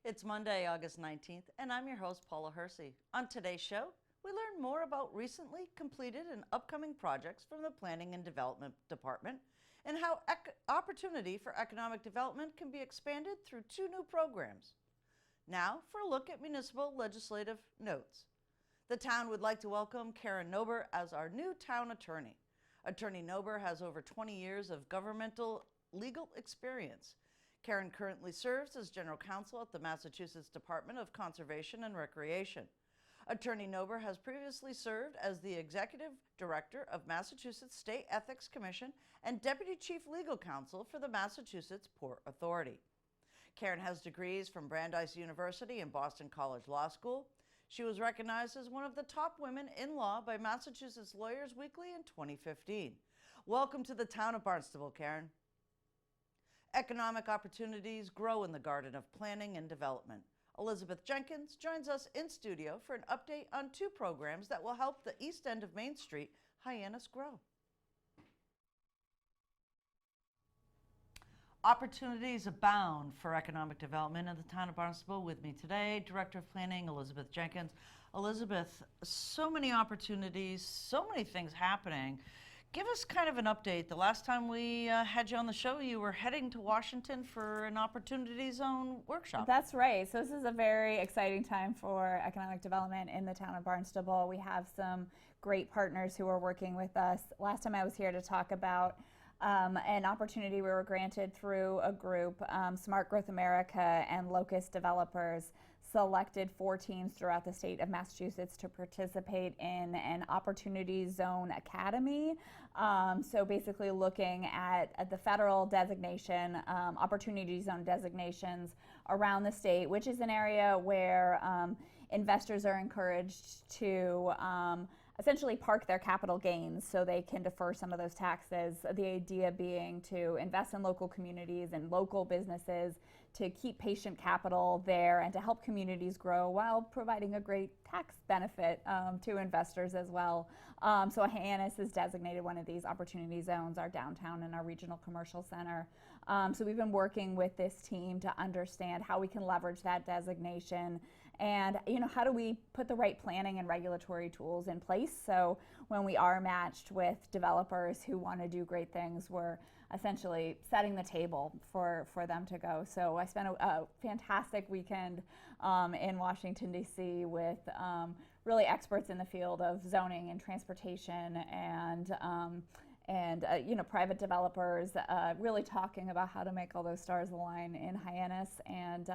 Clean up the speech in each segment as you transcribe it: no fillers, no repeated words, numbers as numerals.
It's Monday, August 19th, and I'm your host, Paula Hersey. On today's show, we learn more about recently completed and upcoming projects from the Planning and Development Department and how opportunity for economic development can be expanded through two new programs. Now for a look at municipal legislative notes. The town would like to welcome Karen Nober as our new town attorney. Attorney Nober has over 20 years of governmental legal experience. Karen currently serves as General Counsel at the Massachusetts Department of Conservation and Recreation. Attorney Nober has previously served as the Executive Director of Massachusetts State Ethics Commission and Deputy Chief Legal Counsel for the Massachusetts Port Authority. Karen has degrees from Brandeis University and Boston College Law School. She was recognized as one of the top women in law by Massachusetts Lawyers Weekly in 2015. Welcome to the town of Barnstable, Karen. Economic opportunities grow in the garden of planning and development. Elizabeth Jenkins joins us in studio for an update on two programs that will help the east end of Main Street, Hyannis, grow. Opportunities abound for economic development in the town of Barnstable. With me today, Director of Planning, Elizabeth Jenkins. Elizabeth, so many opportunities, so many things happening. Give us kind of an update. The last time we had you on the show, you were heading to Washington for an Opportunity Zone workshop. That's right. So this is a very exciting time for economic development in the town of Barnstable. We have some great partners who are working with us. Last time I was here to talk about an opportunity we were granted through a group, Smart Growth America and Locust Developers selected 4 teams throughout the state of Massachusetts to participate in an Opportunity Zone Academy. So basically looking at the federal designation, Opportunity Zone designations around the state, which is an area where investors are encouraged to essentially park their capital gains so they can defer some of those taxes. The idea being to invest in local communities and local businesses, to keep patient capital there and to help communities grow while providing a great tax benefit to investors as well. So Hyannis is designated one of these opportunity zones, our downtown and our regional commercial center. So we've been working with this team to understand how we can leverage that designation and how do we put the right planning and regulatory tools in place so when we are matched with developers who want to do great things, we're essentially setting the table for them to go. So I spent a fantastic weekend in Washington, D.C. with really experts in the field of zoning and transportation and private developers really talking about how to make all those stars align in Hyannis. And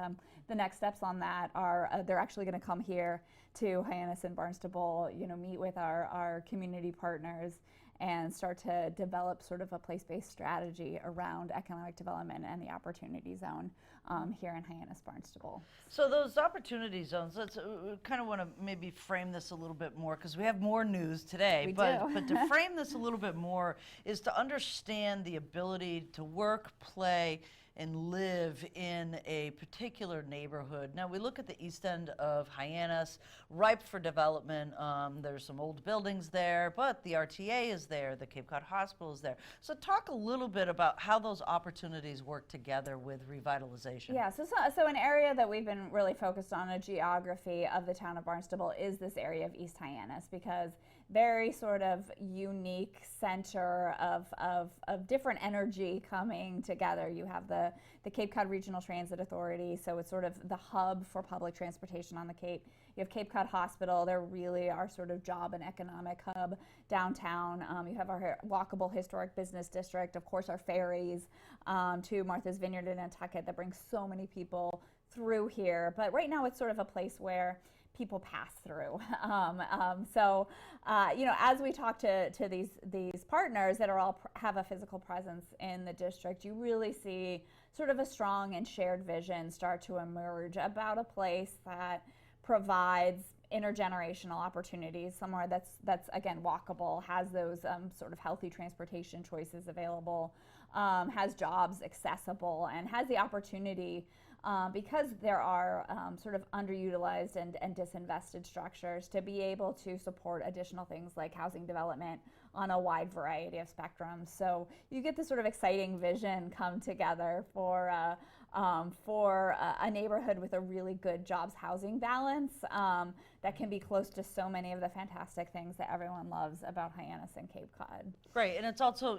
the next steps on that are they're actually going to come here to Hyannis and Barnstable, meet with our community partners and start to develop sort of a place-based strategy around economic development and the Opportunity Zone here in Hyannis, Barnstable. So those Opportunity Zones, let's kind of want to maybe frame this a little bit more because we have more news today. But to frame this a little bit more is to understand the ability to work, play, and live in a particular neighborhood. Now we look at the east end of Hyannis, ripe for development. There's some old buildings there, but the RTA is there, the Cape Cod Hospital is there. So talk a little bit about how those opportunities work together with revitalization. Yeah, so an area that we've been really focused on, a geography of the town of Barnstable, is this area of East Hyannis, because very sort of unique center of different energy coming together. You have the Cape Cod Regional Transit Authority, so it's sort of the hub for public transportation on the Cape. You have Cape Cod Hospital, they're really our sort of job and economic hub downtown. You have our walkable historic business district, of course our ferries to Martha's Vineyard in Nantucket that brings so many people through here. But right now it's sort of a place where people pass through. As we talk to these partners that are all have a physical presence in the district, you really see sort of a strong and shared vision start to emerge about a place that provides intergenerational opportunities, somewhere that's again walkable, has those sort of healthy transportation choices available, has jobs accessible, and has the opportunity because there are sort of underutilized and disinvested structures to be able to support additional things like housing development on a wide variety of spectrums. So you get this sort of exciting vision come together for for a neighborhood with a really good jobs housing balance that can be close to so many of the fantastic things that everyone loves about Hyannis and Cape Cod. Right, and it's also,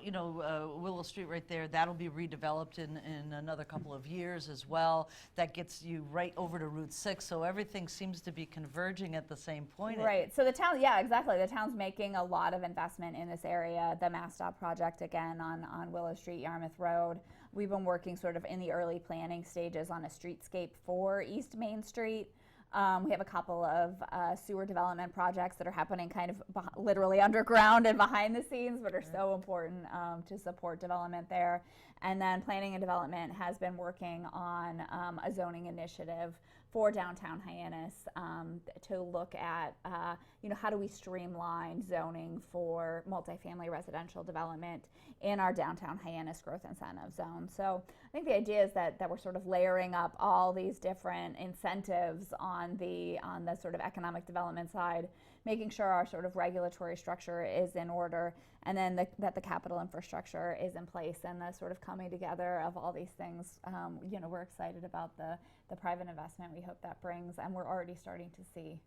Willow Street right there, that'll be redeveloped in another couple of years as well. That gets you right over to Route 6, so everything seems to be converging at the same point. Right, so the town, yeah, exactly. The town's making a lot of investment in this area. The MassDOT project, again, on Willow Street, Yarmouth Road. We've been working sort of in the early planning stages on a streetscape for East Main Street. We have a couple of sewer development projects that are happening kind of literally underground and behind the scenes, but are so important to support development there. And then planning and development has been working on a zoning initiative for downtown Hyannis to look at, how do we streamline zoning for multifamily residential development in our downtown Hyannis growth incentive zone. So I think the idea is that we're sort of layering up all these different incentives on the sort of economic development side, making sure our sort of regulatory structure is in order, and then that the capital infrastructure is in place, and the sort of coming together of all these things. We're excited about the private investment we hope that brings, and we're already starting to see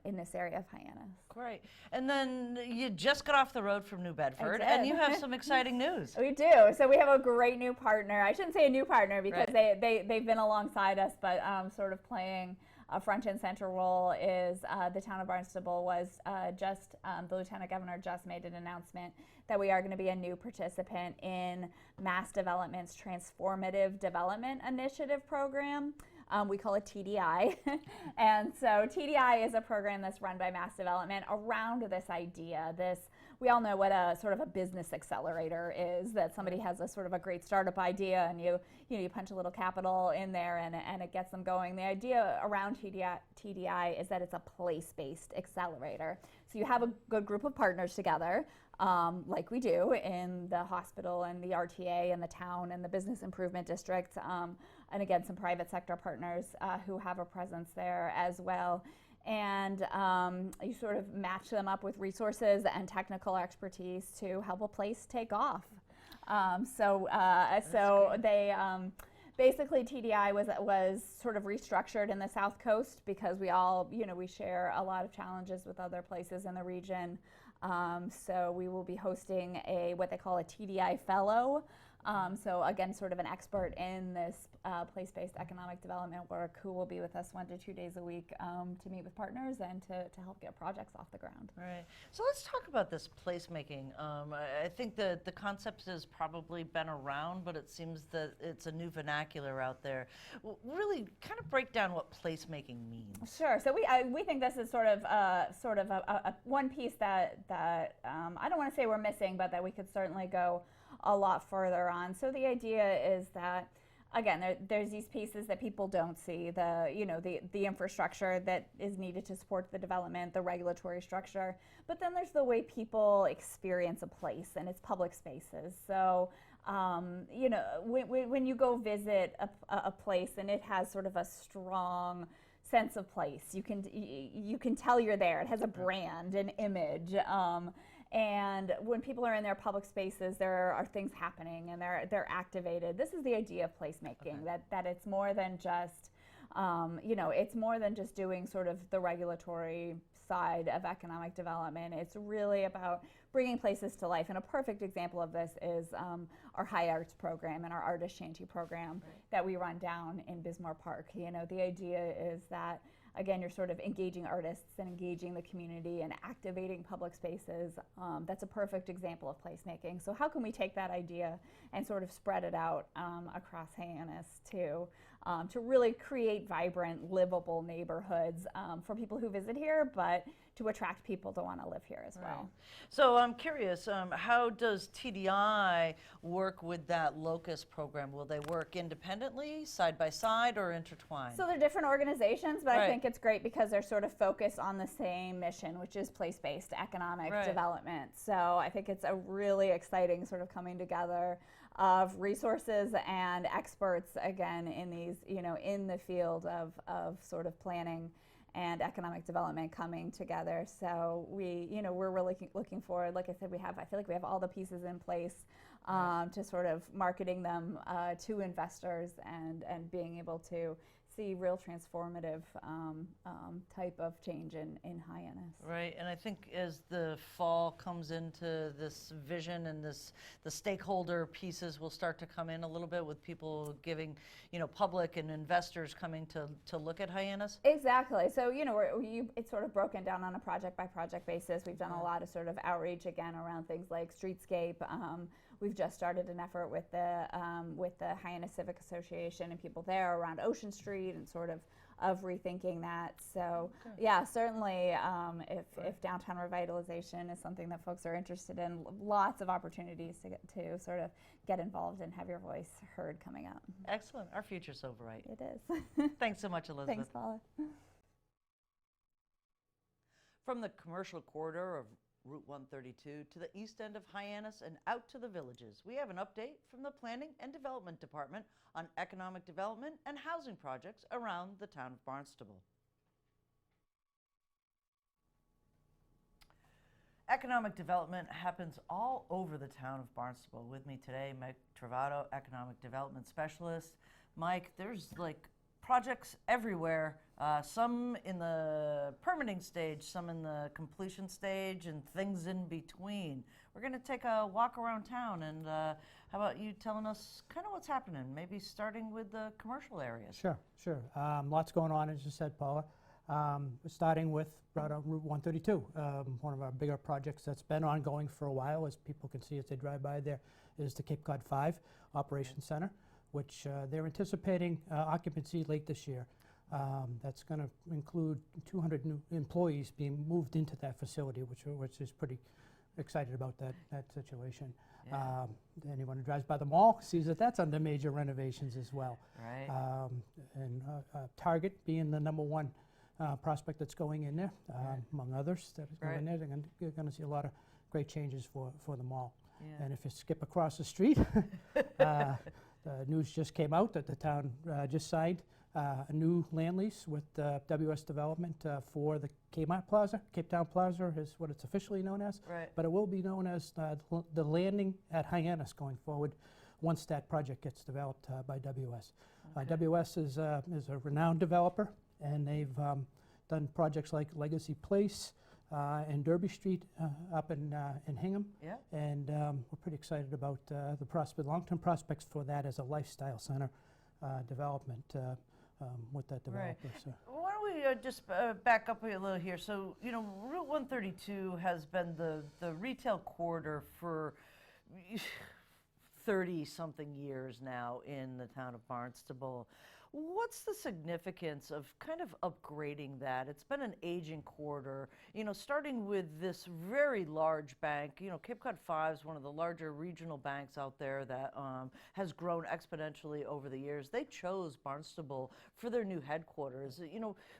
in this area of Hyannis. Great. And then you just got off the road from New Bedford, and you have some exciting news. We do. So we have a great new partner. I shouldn't say a new partner because they've been alongside us, but sort of playing a front and center role is the town of Barnstable was the Lieutenant Governor just made an announcement that we are going to be a new participant in Mass Development's Transformative Development Initiative program. We call it TDI. And so TDI is a program that's run by Mass Development around this idea. We all know what a sort of a business accelerator is, that somebody has a sort of a great startup idea and you punch a little capital in there and it gets them going. The idea around TDI is that it's a place-based accelerator. So you have a good group of partners together, like we do in the hospital and the RTA and the town and the business improvement district, and again, some private sector partners who have a presence there as well. And you sort of match them up with resources and technical expertise to help a place take off. So they basically TDI was sort of restructured in the South Coast because we all, we share a lot of challenges with other places in the region. So we will be hosting what they call a TDI Fellow. So again, sort of an expert in this place-based economic development work who will be with us 1 to 2 days a week to meet with partners and to help get projects off the ground. Right. So let's talk about this placemaking. I think the concept has probably been around, but it seems that it's a new vernacular out there. Really kind of break down what placemaking means. Sure. So we think this is sort of a one piece that I don't want to say we're missing, but that we could certainly go a lot further on. So the idea is that, again, there's these pieces that people don't see, the infrastructure that is needed to support the development, the regulatory structure, but then there's the way people experience a place and its public spaces. So when you go visit a place and it has sort of a strong sense of place, you can tell you're there. It has a brand, an image. And when people are in their public spaces, there are things happening and they're activated. This is the idea of placemaking, that it's more than just, it's more than just doing sort of the regulatory side of economic development. It's really about bringing places to life. And a perfect example of this is our High Arts program and our Artist Shanty program that we run down in Bismarck Park. The idea is that, again, you're sort of engaging artists and engaging the community and activating public spaces. That's a perfect example of placemaking. So how can we take that idea and sort of spread it out across Hyannis to really create vibrant, livable neighborhoods for people who visit here, but to attract people to want to live here as well. So I'm curious, how does TDI work with that Locus program? Will they work independently, side by side, or intertwined? So they're different organizations, but I think it's great because they're sort of focused on the same mission, which is place-based economic development. So I think it's a really exciting sort of coming together of resources and experts, again, in these, in the field of sort of planning and economic development coming together. So we're really looking forward. Like I said, I feel like we have all the pieces in place to sort of marketing them to investors and being able to see real transformative type of change in Hyannis. Right, and I think as the fall comes into this vision and the stakeholder pieces will start to come in a little bit with people giving, public and investors coming to look at Hyannis. Exactly. So it's sort of broken down on a project by project basis. We've done a lot of sort of outreach again around things like streetscape. We've just started an effort with the Hyannis Civic Association and people there around Ocean Street and sort of rethinking that. So yeah, certainly if downtown revitalization is something that folks are interested in, lots of opportunities to sort of get involved and have your voice heard coming up. Excellent. Our future's so bright. It is. Thanks so much, Elizabeth. Thanks, Paula. From the commercial corridor of Route 132 to the east end of Hyannis and out to the villages, we have an update from the Planning and Development Department on economic development and housing projects around the town of Barnstable. Economic development happens all over the town of Barnstable. With me today, Mike Travato, Economic Development Specialist. Mike, there's like projects everywhere, some in the permitting stage, some in the completion stage, and things in between. We're going to take a walk around town, and how about you telling us kind of what's happening, maybe starting with the commercial areas? Sure. Lots going on, as you said, Paula. Starting with right on Route 132, one of our bigger projects that's been ongoing for a while, as people can see as they drive by there, is the Cape Cod 5 Operations Center, which they're anticipating occupancy late this year. That's going to include 200 new employees being moved into that facility, which is pretty excited about that situation. Yeah. Anyone who drives by the mall sees that that's under major renovations as well. Right. And Target being the #1 prospect that's going in there, among others that is going in there. They're going to see a lot of great changes for the mall. Yeah. And if you skip across the street, the news just came out that the town just signed a new land lease with WS Development for the Kmart Plaza. Cape Town Plaza is what it's officially known as, Right. but it will be known as the landing at Hyannis going forward once that project gets developed by WS. Okay. WS is a renowned developer, and they've done projects like Legacy Place and Derby Street up in Hingham. Yeah. And we're pretty excited about the long-term prospects for that as a lifestyle center development with that developer. Right. So. Why don't we just back up a little here? So, Route 132 has been the retail corridor for 30-something years now in the town of Barnstable. What's the significance of kind of upgrading that? It's been an aging corridor, starting with this very large bank. Cape Cod 5 is one of the larger regional banks out there that has grown exponentially over the years. They chose Barnstable for their new headquarters.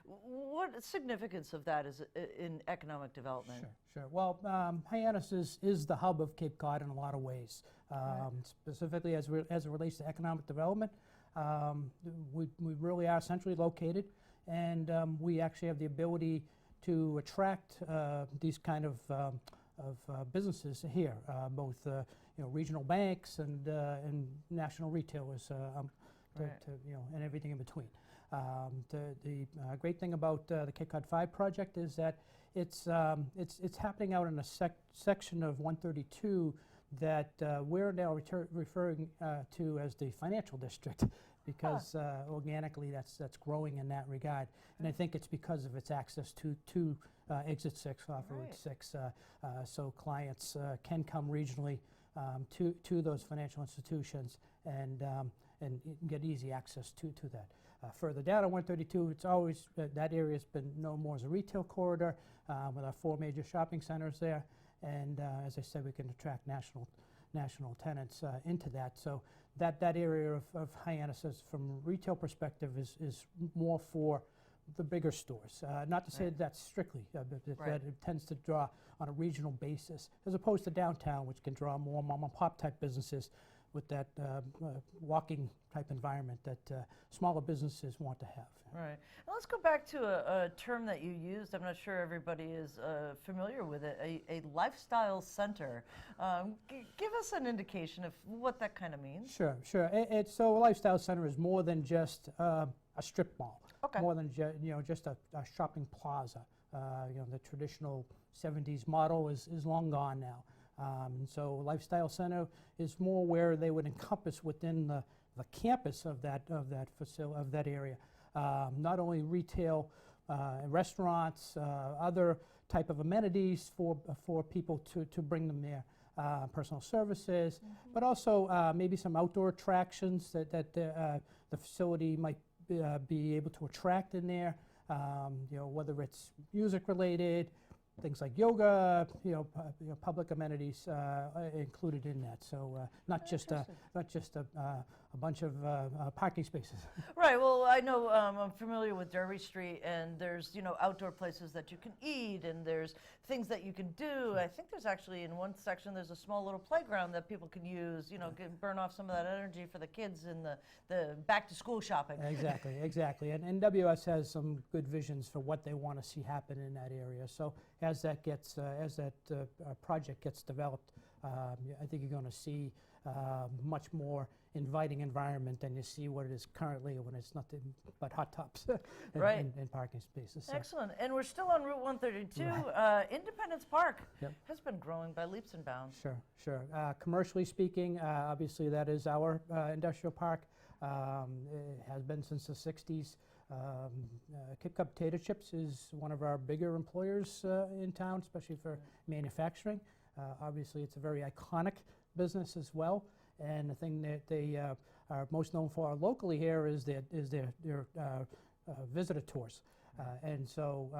What significance of that is in economic development? Sure. Well, Hyannis is the hub of Cape Cod in a lot of ways, specifically as it relates to economic development. We really are centrally located, and we actually have the ability to attract these kind of businesses here, both regional banks and national retailers, and everything in between. The great thing about the Cape Cod 5 project is that it's happening out in a section of 132 that we're now referring to as the financial district, because organically that's growing in that regard. And I think it's because of its access to Exit 6 off Route 6, so clients can come regionally to those financial institutions and get easy access to that. Further down on 132, it's always that area has been known more as a retail corridor with our 4 major shopping centers there. And as I said, we can attract national tenants into that. So that area of Hyannis, from a retail perspective, is more for the bigger stores. Not to say that that's strictly, that it tends to draw on a regional basis, as opposed to downtown, which can draw more mom and pop type businesses. walking type environment that smaller businesses want to have. Right. Now let's go back to a term that you used. I'm not sure everybody is familiar with it, a lifestyle center. Give us an indication of what that kind of means. Sure, sure. So a lifestyle center is more than just a strip mall. Okay. More than just a shopping plaza. The traditional 70s model is long gone now. So lifestyle center is more where they would encompass within the campus of that facility, of that area. Not only retail, restaurants, other type of amenities for people to bring them there. Personal services, but also maybe some outdoor attractions that the facility might be able to attract in there. Whether it's music related, things like yoga, public amenities included in that. So not just a bunch of parking spaces. Right. Well, I know I'm familiar with Derby Street, and there's outdoor places that you can eat, and there's things that you can do. I think there's actually in one section there's a small little playground that people can use. Burn off some of that energy for the kids in the back to school shopping. Exactly. And WS has some good visions for what they want to see happen in that area. So as that project gets developed, I think you're going to see much more inviting environment than you see what it is currently when it's nothing but hot tubs and parking spaces. So. Excellent. And we're still on Route 132. Right. Independence Park Yep. has been growing by leaps and bounds. Sure. Commercially speaking, obviously that is our industrial park. It has been since the 60s. Cape Cod Potato Chips is one of our bigger employers in town, especially for manufacturing. Obviously, it's a very iconic business as well. And the thing that they are most known for locally here is their visitor tours. And so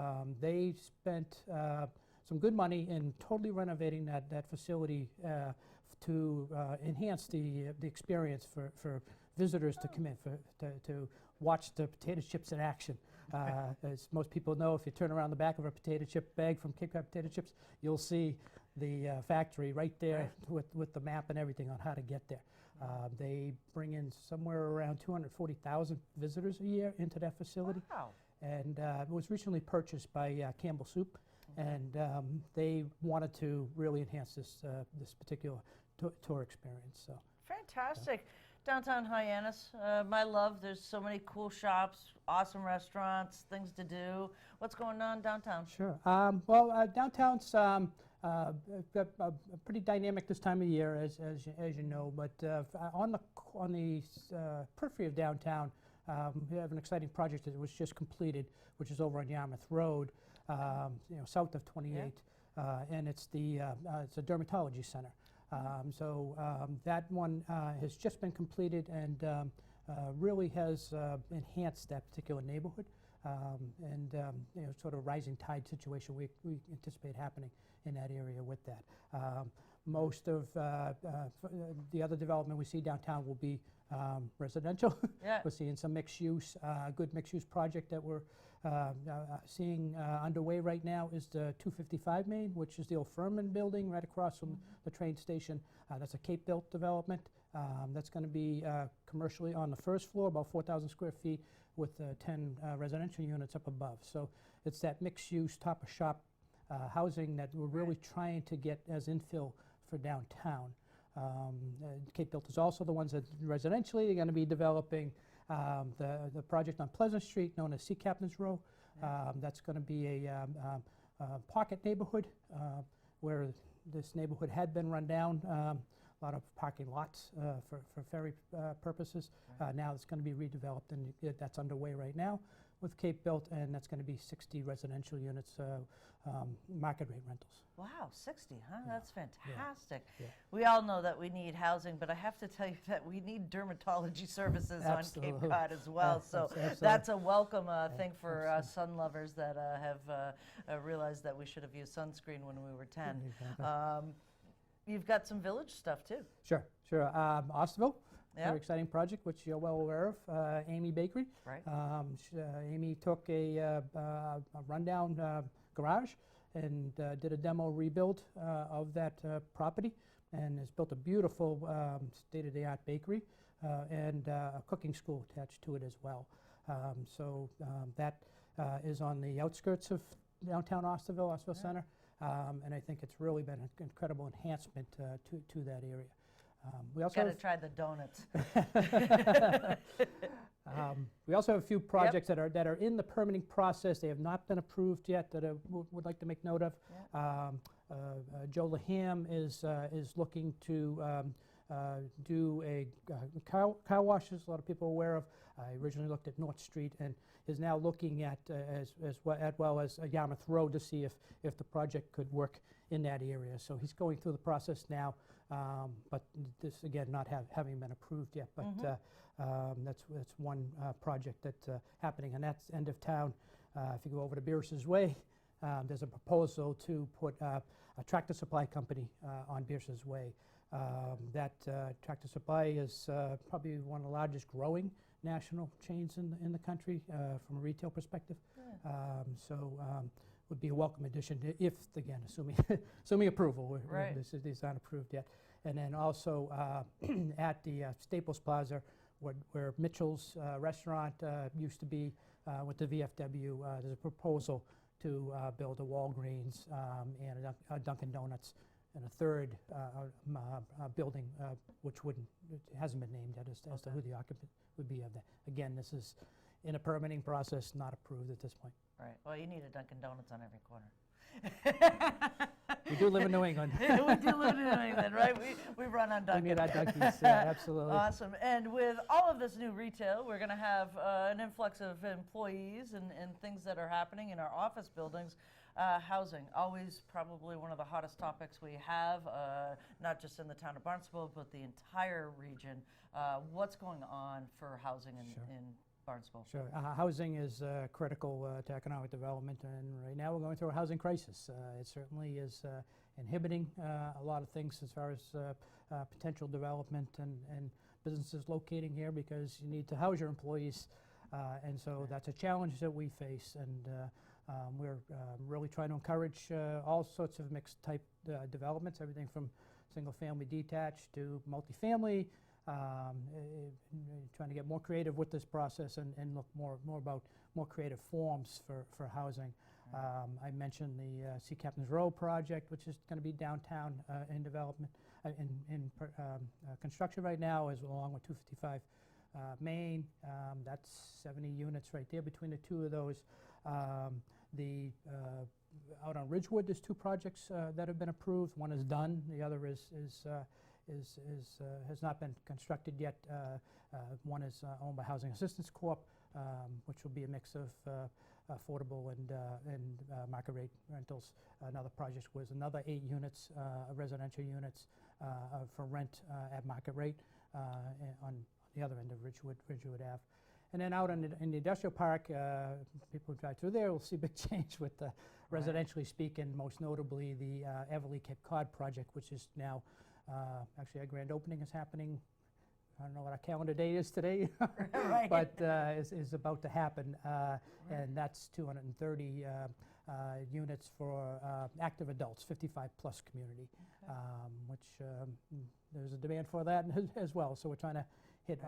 they spent some good money in totally renovating that facility to enhance the experience for visitors to come in, to watch the potato chips in action. As most people know, if you turn around the back of a potato chip bag from Cape Cod Potato Chips, you'll see the factory right there with the map and everything on how to get there. They bring in somewhere around 240,000 visitors a year into that facility. Wow. And it was recently purchased by Campbell Soup, and they wanted to really enhance this particular tour experience. So. Fantastic. Downtown Hyannis, my love. There's so many cool shops, awesome restaurants, things to do. What's going on downtown? Sure. Downtown's pretty dynamic this time of year, as you know. But on the periphery of downtown, we have an exciting project that was just completed, which is over on Yarmouth Road, south of 28, and it's a dermatology center. That one has just been completed and really has enhanced that particular neighborhood, and sort of rising tide situation we anticipate happening in that area with that. Most of the other development we see downtown will be residential. Yeah. We're seeing some mixed use, good mixed use project that we're seeing underway right now is the 255 Main, which is the old Furman building right across from the train station. That's a Cape built development. That's going to be commercially on the first floor, about 4,000 square feet, with 10 residential units up above. So it's that mixed use top of shop housing that we're really trying to get as infill for downtown. Cape built is also the ones that residentially they're going to be developing the project on Pleasant Street known as Sea Captain's Row. That's going to be a pocket neighborhood where this neighborhood had been run down. A lot of parking lots for ferry purposes. Now it's going to be redeveloped, and that's underway right now with Cape built, and that's going to be 60 residential units, market rate rentals. Wow, 60, huh? That's fantastic. Yeah. We all know that we need housing, but I have to tell you that we need dermatology services on Cape Cod as well. So that's a welcome thing for sun lovers that have realized that we should have used sunscreen when we were 10. Exactly. You've got some village stuff too. Sure. Osterville, Yeah. very exciting project, which you're well aware of. Amy Bakery. Right. Amy took a rundown garage and did a demo rebuild of that property, and has built a beautiful state-of-the-art bakery and a cooking school attached to it as well. That is on the outskirts of downtown Osterville Center, and I think it's really been an incredible enhancement to that area. We also Got to try the donuts. we also have a few projects that are in the permitting process. They have not been approved yet that I would like to make note of. Joe Laham is looking to do a car wash, as a lot of people are aware of. I originally looked at North Street and is now looking at as well as Yarmouth Road to see if the project could work in that area. So he's going through the process now, but this again not having been approved yet. But that's one project that's happening, and that's end of town. If you go over to Bierce's Way, there's a proposal to put a tractor supply company on Bierce's Way. That Tractor Supply is probably one of the largest growing national chains in the country from a retail perspective. Would be a welcome addition if, again, assuming approval. Right. These aren't approved yet. And then also at the Staples Plaza, where Mitchell's restaurant used to be with the VFW, there's a proposal to build a Walgreens and a Dunkin' Donuts and a third building, which hasn't been named yet as to who the occupant would be of that. Again, this is in a permitting process, not approved at this point. Right. Well, you need a Dunkin' Donuts on every corner. We do live in New England. We do live in New England, right? We run on Dunkin'. We need our Dunkies, absolutely. Awesome. And with all of this new retail, we're going to have an influx of employees and things that are happening in our office buildings. Housing, always probably one of the hottest topics we have, not just in the town of Barnstable, but the entire region. What's going on for housing in Barnstable? Sure. Housing is critical to economic development, and right now we're going through a housing crisis. It certainly is inhibiting a lot of things as far as potential development and businesses locating here, because you need to house your employees, and so that's a challenge that we face. And we're really trying to encourage all sorts of mixed type developments, everything from single family detached to multifamily, trying to get more creative with this process and look more about more creative forms for housing. I mentioned the Sea Captain's Row project, which is going to be downtown in development, in construction right now, as along with 255 Main. That's 70 units right there between the two of those. Out on Ridgewood, there's two projects that have been approved. One is done. The other has not been constructed yet. One is owned by Housing Assistance Corp., which will be a mix of affordable and market rate rentals. Another project was another 8 units, residential units for rent at market rate on the other end of Ridgewood Ave. And then out in the industrial park, people who drive through there will see a big change with the, residentially speaking, most notably the Everly Cape Cod project, which is now, actually our grand opening is happening. I don't know what our calendar date is today, but is about to happen, and that's 230 units for active adults, 55 plus community, which there's a demand for that as well. So we're trying to hit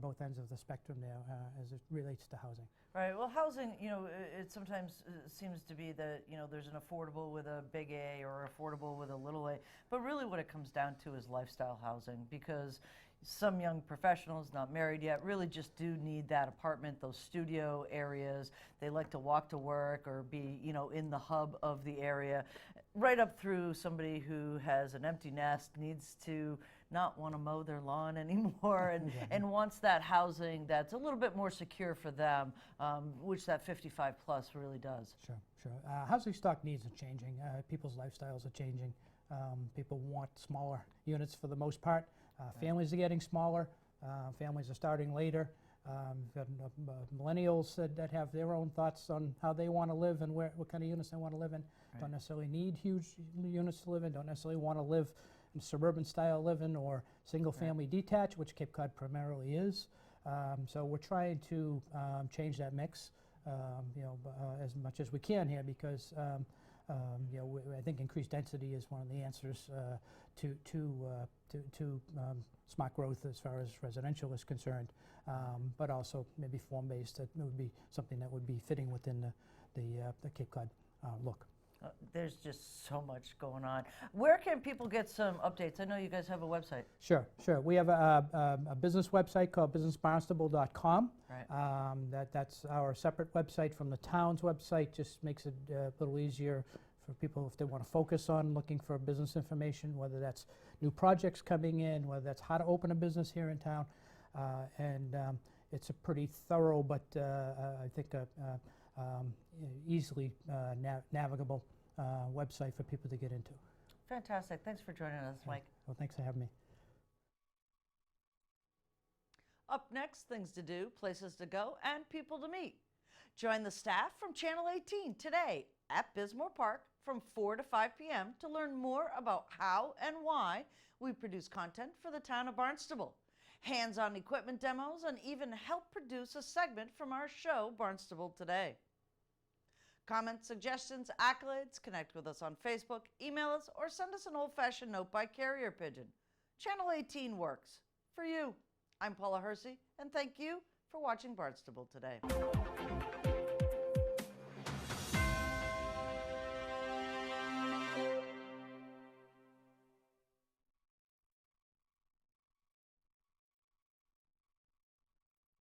both ends of the spectrum there as it relates to housing. Right. Well, housing, it sometimes seems to be that, there's an affordable with a big A or affordable with a little a. But really what it comes down to is lifestyle housing, because some young professionals, not married yet, really just do need that apartment, those studio areas. They like to walk to work or be, in the hub of the area, right up through somebody who has an empty nest, needs to not want to mow their lawn anymore, and wants that housing that's a little bit more secure for them, which that 55 plus really does. Sure. Housing stock needs are changing. People's lifestyles are changing. People want smaller units for the most part. Families are getting smaller. Families are starting later. Got millennials that have their own thoughts on how they want to live and what kind of units they want to live in. Don't necessarily need huge units to live in. Don't necessarily want to live in suburban style living or single family detached, which Cape Cod primarily is. So we're trying to change that mix, as much as we can here, because I think increased density is one of the answers to smart growth as far as residential is concerned, but also maybe form-based. That would be something that would be fitting within the Cape Cod look. There's just so much going on. Where can people get some updates? I know you guys have a website. Sure. We have a business website called businessbarnstable.com. Right. That's our separate website from the town's website. Just makes it a little easier for people if they want to focus on looking for business information, whether that's new projects coming in, whether that's how to open a business here in town. It's a pretty thorough but I think easily navigable website for people to get into. Fantastic. Thanks for joining us, Mike. Well, thanks for having me. Up next, things to do, places to go, and people to meet. Join the staff from Channel 18 today at Bismore Park from 4 to 5 p.m. to learn more about how and why we produce content for the town of Barnstable. Hands-on equipment demos and even help produce a segment from our show, Barnstable Today. Comments, suggestions, accolades, connect with us on Facebook, email us, or send us an old-fashioned note by carrier pigeon. Channel 18 works for you. I'm Paula Hersey, and thank you for watching Barnstable Today.